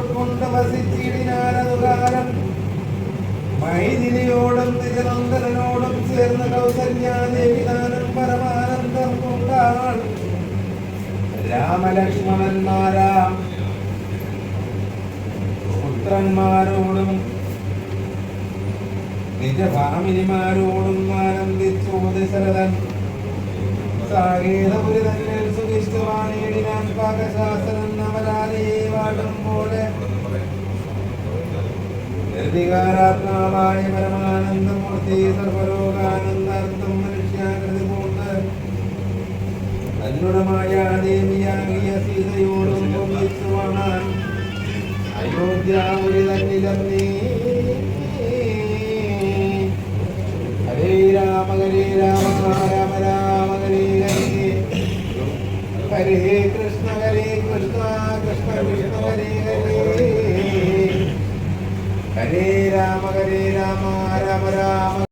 കൊണ്ട് വസിച്ചിടിനാരതുകാലം മൈഥിലിയോടും നിജനന്ദനോടും ചേർന്ന് കൗസല്യാദേവിദാനം പരമാനന്ദം കൊണ്ടാൾ രാമലക്ഷ്മണന്മാരാം പുത്രന്മാരോടും നിജഭാമിനിമാരോടും ആനന്ദിച്ചു ദശരഥൻ സാകേതപുരി തന്നിൽ സുഖിഷ്ടവാണിയിടിനാൻ പാകശാസ്ത്രൻ അവരാലയെ വാടും പോലെ നിർവികാരാത്മാവായ പരമാനന്ദമൂർത്തി സർവലോകാനന്ദാർത്ഥം മനുഷ്യാകൃതി കൊണ്ട് തന്നുടമായ ദേവിയാകിയ സീതയോടും ഒന്നിച്ചു വാണാൻ അയോധ്യാപുരി തന്നിലം നീ ഹരേ രാമ രാമ രാമ ഹരേ കൃഷ്ണ കൃഷ്ണ കൃഷ്ണ കൃഷ്ണ ഹരേ രാമ രാമ രാമ